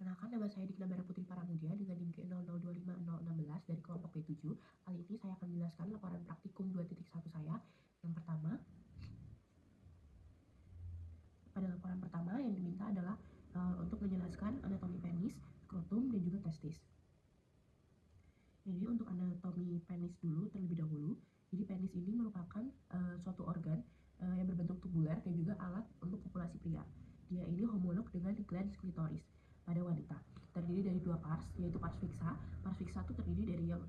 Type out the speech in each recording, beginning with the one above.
Perkenalkan, nama saya Dikna Bara Putri Paramudia dengan NIM K00250016 dari kelompok B7. Kali ini saya akan menjelaskan laporan praktikum 2.1 saya. Yang pertama, pada laporan pertama yang diminta adalah untuk menjelaskan anatomi penis, skrotum, dan juga testis. Jadi untuk anatomi penis dulu terlebih dahulu. Jadi penis ini merupakan suatu organ yang berbentuk tubular dan juga alat untuk kopulasi pria. Dia ini homolog dengan glans klitoris pada wanita. Terdiri dari dua pars, yaitu pars fixa. Pars fixa itu terdiri dari yang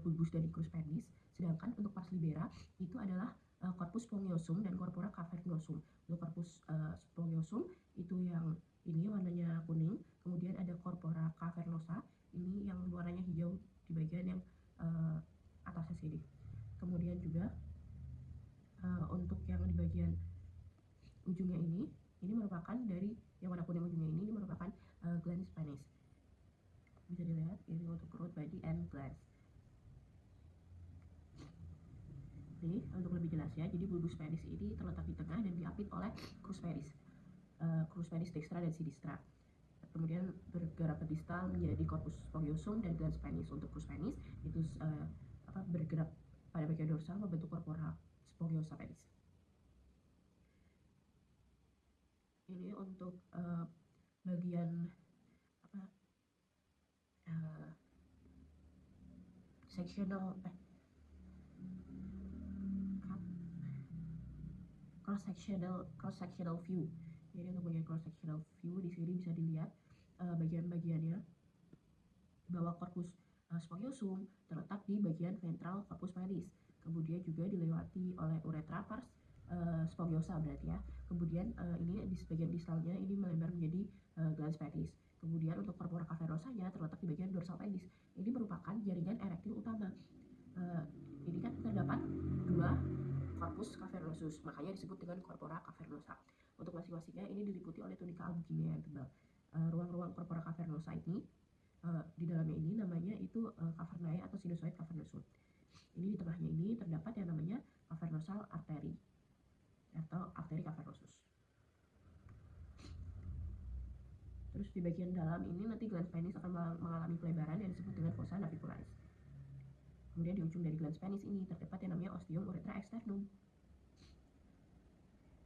bulbus dan crus penis, sedangkan untuk pars libera itu adalah corpus spongiosum dan corpora cavernosum. Untuk corpus spongiosum itu yang ini warnanya kuning, kemudian ada corpora cavernosa, ini yang warnanya hijau di bagian yang atasnya sini. Kemudian juga untuk yang di bagian ujungnya ini merupakan dari yang warna kuning ujungnya ini merupakan glans penis. Bisa dilihat ini untuk perut, body, and glans. Jadi untuk lebih jelas ya, jadi bulbus penis ini terletak di tengah dan diapit oleh crus penis, dextra dan sinistra. Kemudian bergerak ke distal menjadi corpus spongiosum dan glans penis. Untuk crus penis itu bergerak pada bagian dorsal membentuk corpora spongiosa penis. Ini untuk bagian cross sectional view. Jadi untuk bagian cross sectional view di sini bisa dilihat bagian-bagiannya bahwa corpus spongiosum terletak di bagian ventral corpus penis. Kemudian juga dilewati oleh uretra pars spongiosa berarti ya. Kemudian ini di bagian distalnya ini melebar menjadi glans penis. Kemudian untuk corpora cavernosanya terletak di bagian dorsal penis. Ini merupakan jaringan erektil utama. Ini kan terdapat dua corpus cavernosus, makanya disebut dengan corpora cavernosa. Untuk masing-masingnya ini diliputi oleh tunika albuginea yang tebal. Ruang-ruang corpora cavernosa ini di dalamnya ini namanya itu cavernae atau sinusoid cavernosum. Ini di tengahnya ini terdapat yang namanya cavernosal artery atau arteri cavernosus. Terus di bagian dalam ini nanti glans penis akan mengalami pelebaran yang disebut dengan fossa navicularis. Kemudian di ujung dari glans penis ini terdapat yang namanya ostium uretra externum.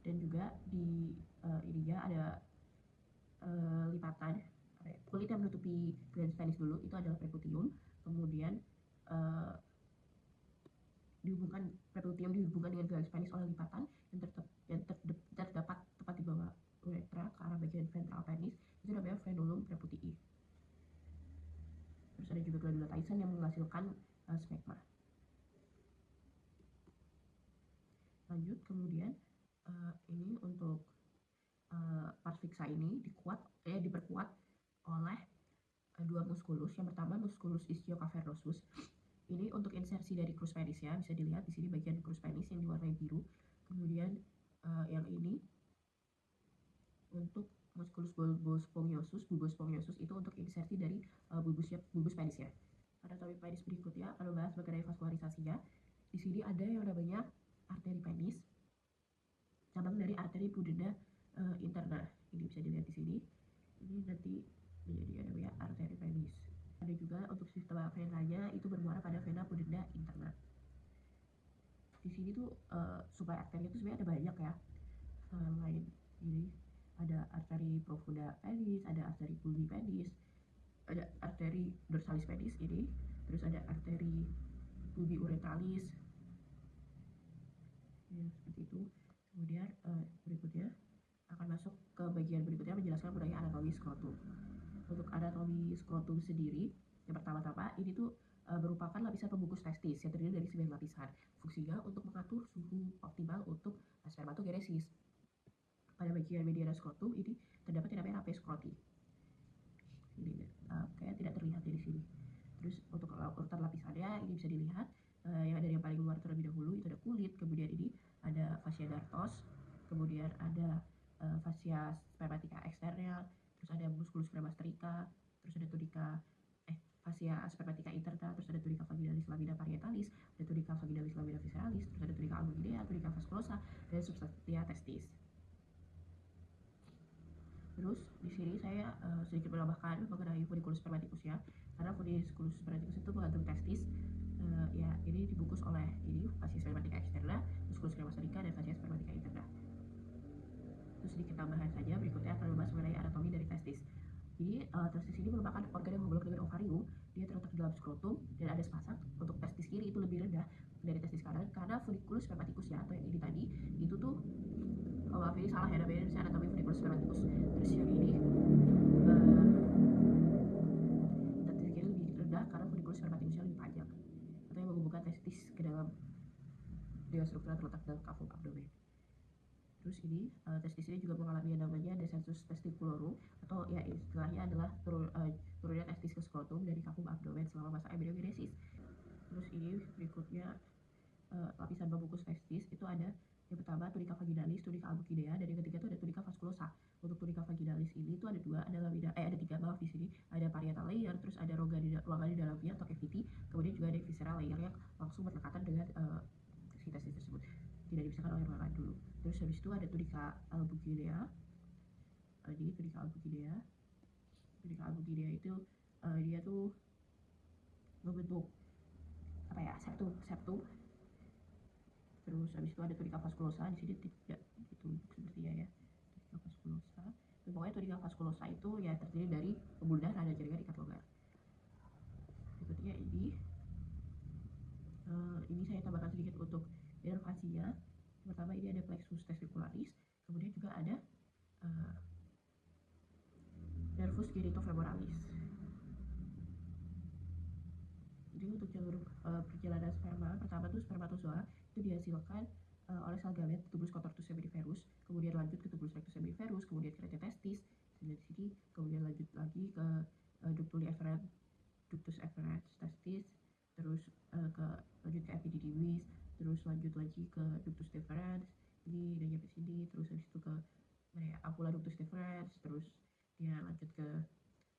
Dan juga di ininya ada lipatan kulit yang menutupi glans penis dulu itu adalah preputium. Kemudian preputium dihubungkan dengan glans penis oleh lipatan yang terdapat tepat di bawah uretra ke arah bagian ventral penis, itu namanya frenulum preputii. Terus ada juga glandula Tyson yang menghasilkan smegma. Lanjut, kemudian ini untuk pars fixa ini diperkuat oleh dua muskulus. Yang pertama musculus ischiocavernosus. Ini untuk insersi dari crus penis ya, bisa dilihat di sini bagian crus penis yang diwarnai biru. Kemudian yang ini untuk musculus bulbus spongiosum itu untuk insersi dari bulbus penis ya. Anatomi penis berikutnya akan membahas mengenai vaskularisasinya. Di sini ada yang namanya arteri penis, cabang dari arteri pudenda interna. Ini bisa dilihat di sini. Ini nanti menjadi namanya arteri penis. Ada juga untuk sistem venanya itu bermuara pada vena pudenda interna. Di sini tuh supaya arteri itu sebenarnya ada banyak ya. Lain ini ada arteri profunda penis, ada arteri pulvi penis, ada arteri dorsalis penis ini, terus ada arteri pulvi uretralis. Ya, seperti itu. Kemudian berikutnya akan masuk ke bagian berikutnya menjelaskan mengenai anatomi skrotum. Untuk anatomi skrotum sendiri, yang pertama-tama ini tuh merupakan lapisan pembungkus testis yang terdiri dari 9 lapisan. Fungsinya untuk mengatur suhu optimal untuk spermatogenesis. Pada bagian mediana skrotum ini terdapat yang namanya rape skroti. Ini kayak tidak terlihat di sini. Terus untuk urutan lapisannya ini bisa dilihat yang ada yang paling luar terlebih dahulu itu ada kulit, kemudian ini ada fascia dartos, kemudian ada fascia spermatica externa, terus ada musculus cremasterika, terus ada tunica fascia spermatica interna, terus ada tunica vaginalis lamina parietalis, ada tunica vaginalis lamina visceralis, terus ada tunica albuginea, tunica vasculosa, dan substantia testis. Terus di sini saya sedikit menambahkan mengenai funiculus spermaticus ya, karena funiculus spermaticus itu mengandung testis. Ya, ini dibungkus oleh ini fascia spermatica externa, musculus cremastonica, dan fascia spermatica interna. Terus sedikit tambahan saja, berikutnya akan membahas mengenai anatomi dari testis. Jadi testis ini merupakan organ yang menggolong dengan ovarium. Dia terletak di dalam skrotum dan ada sepasang. Untuk testis kiri itu lebih rendah dari testis kanan karena funiculus spermaticus ya, atau yang ini tadi itu tuh, maaf ini salah ya, namanya anatomi funiculus spermaticus. Terus yang ini testis kiri lebih rendah karena funiculus spermaticusnya lebih panjang, atau yang menghubungkan testis ke dalam dengan struktur terletak dalam cavum abdomen. Terus ini testis ini juga mengalami yang namanya descensus testiculorum, atau ya istilahnya adalah turunnya testis ke skrotum dari cavum abdomen selama masa embryogenesis. Terus ini berikutnya lapisan pembungkus testis itu ada yang pertama tunica vaginalis, tunica albuginea, dan yang ketiga itu ada tunica vasculosa. Untuk tunica vaginalis ini tuh ada dua, ada tiga, maaf, di sini ada parietal layer, terus ada ruangan di dalamnya atau cavity, kemudian juga ada visceral layer yang langsung berdekatan dengan si testis tersebut, tidak dipisahkan oleh ruangan dulu. Terus habis itu ada tunica albuginea. Jadi tunica albuginea itu dia tuh membentuk apa ya, septum. Terus habis itu ada tunica vasculosa, di sini tidak ditunjuk sepertinya ya, tunica vasculosa. Dan pokoknya tunica vasculosa itu ya terdiri dari pembuluh darah dan jaringan ikat longgar. Berikutnya ini saya tambahkan sedikit untuk inervasinya. Pertama ini ada plexus testicularis, kemudian juga ada nervus genitofemoralis. Jadi untuk jalur perjalanan sperma, pertama tuh spermatozoa itu dihasilkan oleh sel gamet tubulus contortus seminiferus, kemudian lanjut ke tubulus rectus seminiferus, kemudian ke testis, di sini, kemudian lanjut lagi ke ductus efferens testis, terus lanjut ke epididymis, terus lanjut lagi ke ductus deferens, ini udah nyampe sini, terus habis itu ke ampulla ductus deferens, terus dia lanjut ke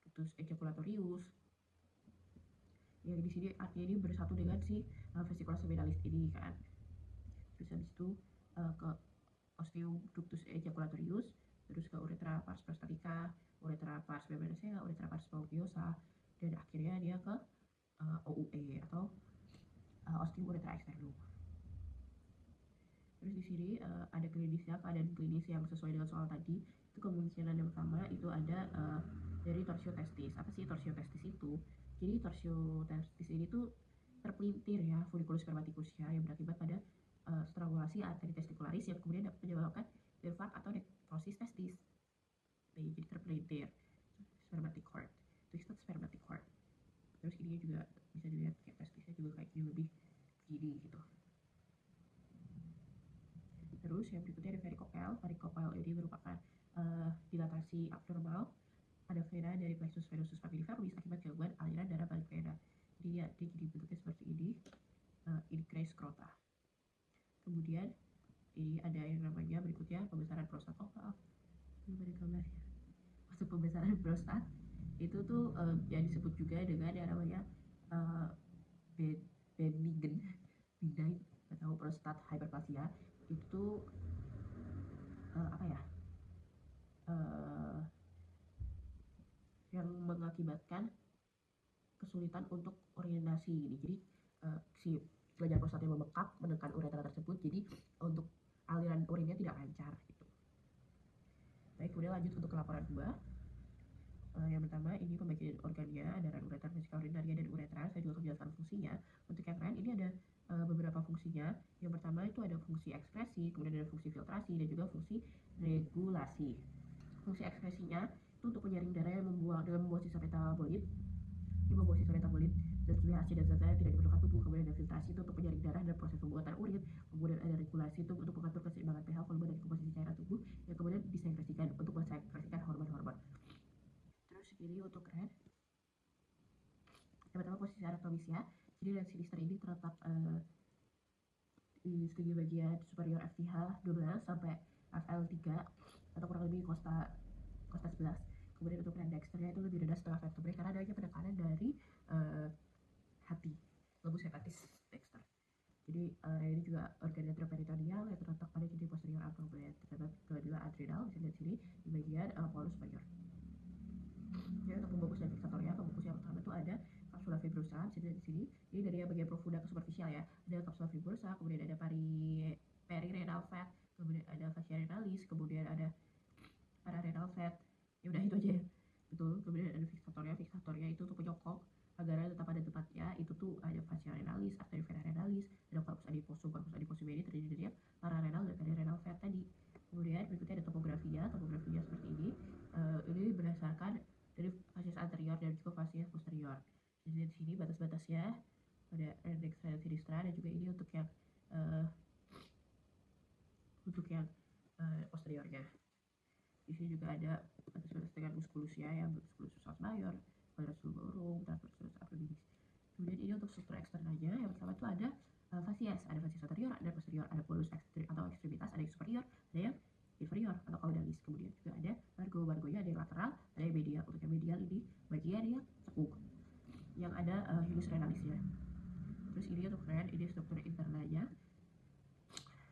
ductus ejaculatorius. Ya di sini artinya ini bersatu dengan si vesicula seminalis ini kan. Terus habis itu ke osteoductus ejaculatorius, terus ke uretra pars prostatica, uretra pars membranacea, uretra pars sponggiosa, dan akhirnya dia ke OUE atau osteouretra externum. Terus di sini ada klinisnya, keadaan klinis yang sesuai dengan soal tadi. Itu kemungkinan yang pertama itu ada dari torsiotestis. Apa sih torsiotestis itu? Jadi torsiotestis ini tuh terpelintir ya funiculus spermaticusnya yang berakibat pada strangulasi arteri testicularis yang kemudian dapat menyebabkan infark atau necrosis testis. Jadi terpelintir spermatic cord, twisted spermatic cord. Terus ini juga bisa dilihat kayak testisnya juga kayak gini, lebih gini gitu. Terus yang berikutnya ada varicocele. Varicocele ini merupakan dilatasi abnormal pada vena dari plexus venosus papilliferus akibat gangguan aliran darah balik vena. Jadi ya, dia jadi bentuknya seperti ini, increase scrota. Kemudian ini ada yang namanya berikutnya pembesaran prostat. Oh maaf, belum ada gambarnya. Masuk pembesaran prostat itu tuh yang disebut juga dengan yang namanya benign atau prostat hyperplasia. Itu apa ya, yang mengakibatkan kesulitan untuk urinasi ini. Jadi si kelenjar prostatnya membengkak menekan uretra tersebut, jadi untuk aliran urinnya tidak lancar gitu. Baik, kemudian lanjut untuk laporan 2. Yang pertama ini pembagian organnya, ada ran ureter, vesika urinaria, dan uretra. Saya juga akan menjelaskan fungsinya. Untuk yang ran ini ada beberapa fungsinya. Yang pertama itu ada fungsi ekskresi, kemudian ada fungsi filtrasi, dan juga fungsi regulasi. Fungsi ekskresinya itu untuk menyaring darah yang membuang sisa metabolit. Ini membawa sisa metabolit dan kimia asid dan zat-zat yang tidak diperlukan tubuh. Kemudian ada filtrasi itu untuk menyaring darah dan proses pembuatan urin. Kemudian ada regulasi itu untuk mengatur keseimbangan pH, volume, dan komposisi cairan tubuh. Yang kemudian disekresikan untuk mensekresikan hormon-hormon. Terus ini untuk red. Yang pertama posisi anatomisnya. Jadi red sinister ini terletak di segi bagian superior FTH 12 sampai FL3 atau kurang lebih kosta 11. Kemudian untuk red dexternya itu lebih rendah setengah vertebrae karena adanya penekanan dari hati, lobus hepatis dexter. Jadi ini juga organ retroperitoneal yang terletak pada sisi posterior atau terdapat kedua adrenal, bisa dilihat sini di bagian polus superior. Jadi untuk pembungkus dan fiksatornya, pembungkus yang pertama itu ada kapsula fibrosa, bisa dilihat di sini. Ini dari yang bagian profunda ke superficial ya. Ada kapsula fibrosa, kemudian ada perirenal fat, kemudian ada fascia renalis, kemudian ada pararenal fat. Ya udah itu aja ya. Betul. Kemudian ada fiksatornya. Fiksatornya itu untuk penyokong agar tetap pada tempatnya. Itu tuh ada fascia renalis, artery vena renalis, ada corpus adiposum. Corpus adiposum ini terdiri dari pararenal dan perirenal fat tadi. Kemudian berikutnya ada topografinya. Topografinya seperti ini. Ini berdasarkan dari facies anterior dan juga facies posterior. Jadi di sini batas-batasnya ada index sinistra, dan juga ini untuk yang posteriornya. Di sini juga ada batas-batas dengan muskulusnya, yang musculus mayor, quadratus lumborum, transversus abdominis. Kemudian ini untuk struktur eksternalnya, yang pertama itu ada facies anterior, ada posterior, ada polus atau ekstremitas, ada yang superior, ada yang inferior atau caudalis. Kemudian juga ada margonya, ada yang lateral, ada yang medial. Untuk yang medial ini bagian yang sekuk, yang ada hilus renalisnya. Terus ini untuk ini struktur internalnya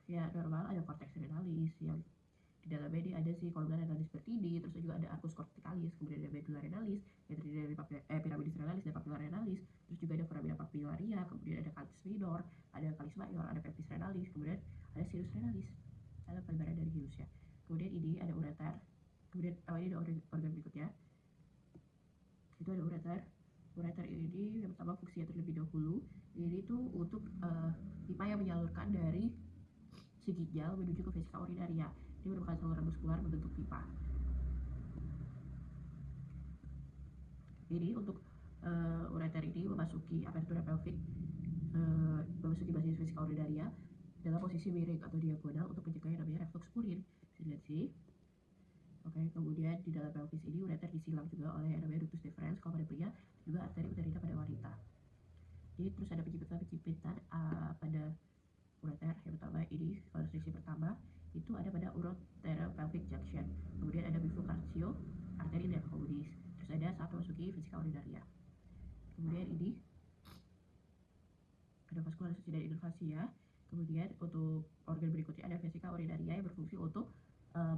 ya normal, ada cortex renalis yang di dalamnya ini ada si kolumna renalis bertini, terus juga ada arcus corticalis, kemudian ada medulla renalis yang terdiri dari piramidis renalis dan papilla renalis, terus juga ada foramina papillaria, kemudian ada calis minor, ada calis mayor, ada peptis renalis, kemudian ada sinus renalis, ada pelebaran dari hilusnya. Kemudian ini ada ureter, kemudian ini ada organ berikutnya, itu ada ureter. Ureter ini yang pertama fungsinya terlebih dahulu ini tuh untuk pipa yang menyalurkan dari si ginjal menuju ke vesika urinaria. Ini merupakan saluran muskular membentuk pipa. Jadi untuk ureter ini memasuki apertura pelvic, memasuki basis vesika urinaria dalam posisi miring atau diagonal untuk mencegah yang namanya reflux urin. Bisa dilihat sih. Oke, kemudian di dalam pelvis ini ureter disilang juga oleh yang namanya ductus deferens kalau pada pria, juga arteri uterina pada wanita. Jadi terus ada penjempitan pada ureter. Yang pertama ini, kalau sesi pertama itu ada pada ureteropelvic junction, kemudian ada bifurcatio arteri dan communis, terus ada saat memasuki vesika urinaria. Kemudian ini ada vaskularisis dan inervasi ya. Kemudian untuk organ berikutnya ada vesika urinaria yang berfungsi untuk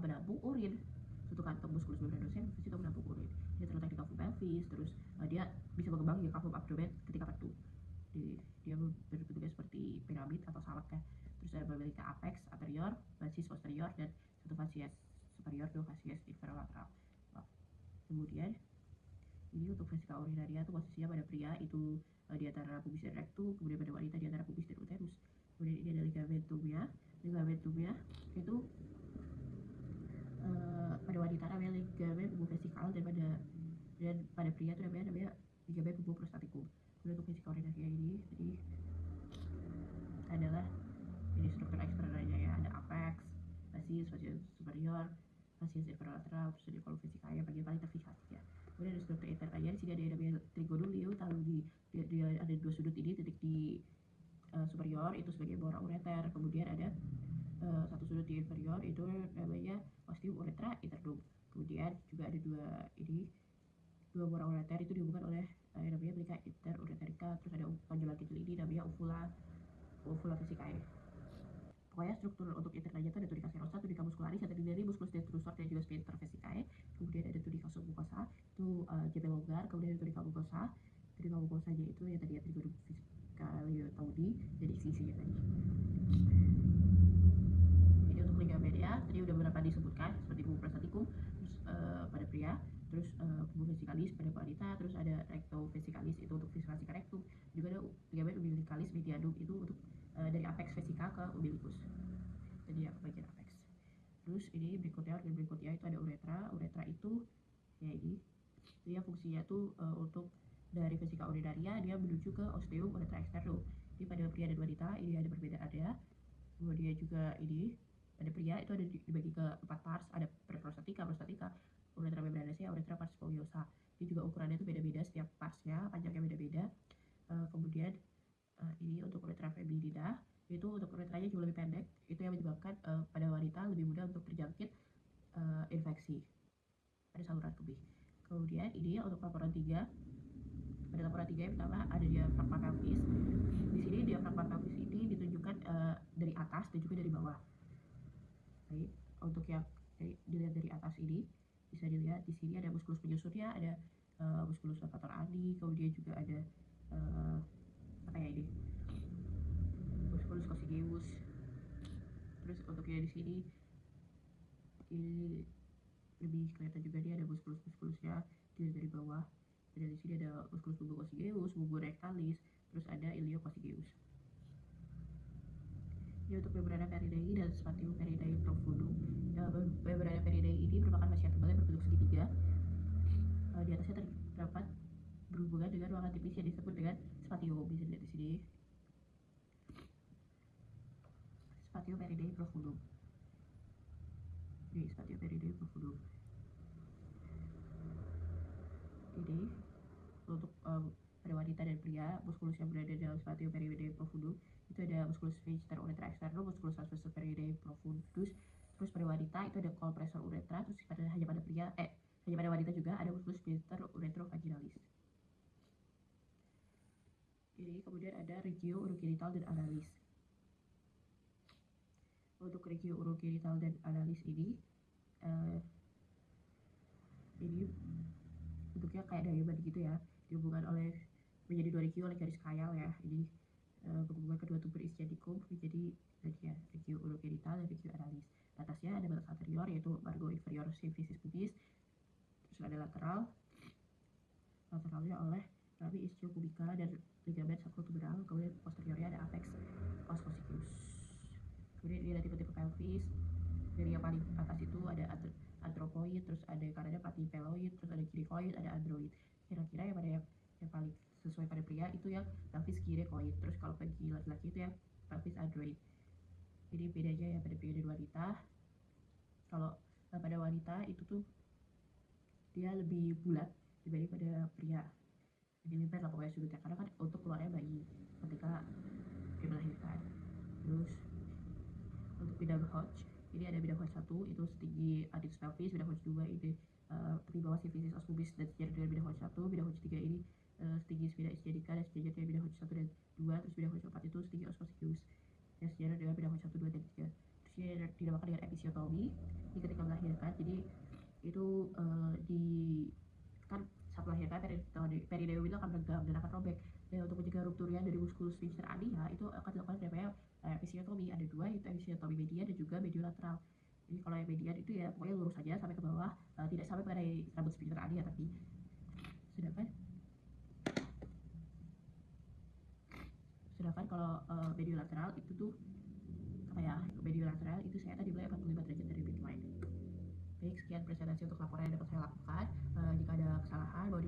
menampung urin. Suatu kantong musculus membranosa yang berfungsi untuk menampung urin. Dia terletak di kafum pelvis, terus dia bisa berkembang di kafum abdomen ketika petu. Dia berbentuknya seperti piramid atau salak ya. Terus ada memiliki apex anterior, basis posterior, dan satu facies superior, dua facies inferior lateral. Kemudian ini untuk vesika urinaria itu posisinya pada pria itu di antara pubis dan rectum, kemudian pada wanita di antara pubis dan uterus. Kemudian ini ada ligamentumnya. Ligamentumnya itu pada wanita namanya ligamen pubo vesikal, dan pada pria itu namanya ligamen pubo prostatikum. Kemudian untuk vesika urinaria ini jadi adalah ini struktur eksternalnya ya, ada apex, basis, facies superior, facies inferior lateral, terus ada kolom vesikae yang bagian paling terfiksasi ya. Kemudian ada struktur internalnya, di sini ada yang namanya trigonulio, tahu dia ada dua sudut ini, titik di superior itu sebagai bora ureter, kemudian ada satu sudut di inferior itu namanya ostium uretra internum. Kemudian juga ada dua bora ureter itu dihubungkan oleh yang namanya plica interureterica, terus ada tonjolan kecil ini namanya uvula vesicae. Pokoknya struktur untuk internalnya itu ada tunica serosa, tunica muscularis yang terdiri dari musculus detrusor dan juga sphincter vesicae. Kemudian ada tunica submucosa, itu jebel longgar. Kemudian ada tunica mucosa. Tunica mucosanya itu yang tadi trigonum fiscaliotaudi, jadi isinya tadi. Jadi untuk ligamen ya, tadi udah beberapa disebutkan seperti pubo prostatikum, terus pada pria, terus pubo vesicalis pada wanita, terus ada recto vesicalis itu untuk vesica rectum, juga ada ligamen umbilicalis medianum itu untuk dari apex vesica ke umbilicus, jadi ya bagian apex. Terus ini berikutnya, organ berikutnya itu ada uretra. Uretra itu ya ini dia fungsinya tuh untuk dari vesika urinaria dia menuju ke osteum uretra externum. Jadi pada pria dan wanita ini ada perbedaannya. Kemudian juga ini pada pria itu ada dibagi ke 4 parts, ada preprostatika, prostatika, uretra membranosa, uretra pars spongliosa. Ini juga ukurannya itu beda-beda setiap parsnya, panjangnya beda-beda. Kemudian ini untuk uretra feminina, itu untuk uretranya jauh lebih pendek, itu yang menyebabkan pada wanita lebih mudah untuk terjangkit infeksi pada saluran kemih. Kemudian ini untuk laporan 3, pada laporan 3 yang pertama ada diafragma pelvis. Di sini Jadi diafragma pelvis ini ditunjukkan dari atas dan juga dari bawah. Baik, untuk yang dilihat dari atas ini bisa dilihat di sini ada muskulus penyusunnya, ada muskulus levator adi, kemudian juga ada apa ya ini, muskulus coccygeus. Terus untuk yang di sini ini lebih kelihatan juga, dia ada muskulus-muskulusnya dilihat dari bawah. Dan di sini ada muskulus bulbo coccygeus, bulbo rectalis, terus ada ilio coccygeus. Ini untuk membrana perineum dan spatium perineum profundum. Membrana perineum ini merupakan fascia tebal yang berbentuk segitiga. Di atasnya terdapat berhubungan dengan ruangan tipis yang disebut dengan spatium. Bisa dilihat di sini. Spatium perineum profundum. Ini spatium perineum profundum. Ini untuk pada wanita dan pria, muskulus yang berada dalam spatium perineum profundum itu ada musculus sphincter uretra externum, musculus transversus perineum profundus. Terus pada wanita itu ada compressor uretra. Terus hanya pada pria hanya pada wanita juga ada musculus sphincter uretrovaginalis. Ini kemudian ada regio urogenital dan analis. Untuk regio urogenital dan analis ini bentuknya kayak diamond gitu ya, dihubungkan oleh menjadi dua regio oleh garis kayal ya. Ini penghubungan kedua tuber ischiadicum menjadi regio urogenital dan regio analis. Atasnya ada batas anterior yaitu margo inferior symphysis pubis. Terus ada lateralnya oleh rami ischiopubica dan ligamen sacrotuberal. Kemudian posteriornya ada apex os coccygeus. Kemudian ini ada tipe-tipe pelvis. Dari yang paling atas itu ada anthropoid, terus ada karena platypeloid, terus ada gynecoid, ada android. Kira-kira yang paling sesuai pada pria itu yang pelvis gynecoid. Terus kalau bagi laki-laki itu yang pelvis android. Jadi bedanya ya pada pria dan wanita. Kalau pada wanita itu tuh dia lebih bulat dibanding pada pria. Jadi limpet lah pokoknya sudutnya, karena kan untuk keluarnya bayi ketika dia melahirkan. Terus untuk bidang Hodge, ini ada bidang Hodge 1 itu setinggi adits pelvis, bidang Hodge 2 ini di bawah symphysis os pubis dan sejajar dengan bidang Hodge 1, bidang Hodge 3 ini setinggi spina ischiadica dan sejajar dengan bidang Hodge 1 dan 2, terus bidang Hodge 4 itu setinggi os coccygeus dan sejajar dengan bidang Hodge 1, 2, dan 3. Terus ini dinamakan dengan episiotomi ini ketika melahirkan. Jadi itu kan saat melahirkan perineum itu akan meregang dan akan robek. Dan untuk mencegah rupturnya dari musculus sphincter adia itu akan dilakukan namanya episiotomi. Ada dua, yaitu episiotomi median dan juga mediolateral. Jadi kalau yang median itu ya pokoknya lurus saja sampai ke bawah, tidak sampai pada rambut sphincter adia, tapi sedangkan kalau mediolateral itu tuh mediolateral itu saya tadi mulai 45 derajat dari midline. Baik, sekian presentasi untuk laporan yang dapat saya lakukan. Jika ada kesalahan mohon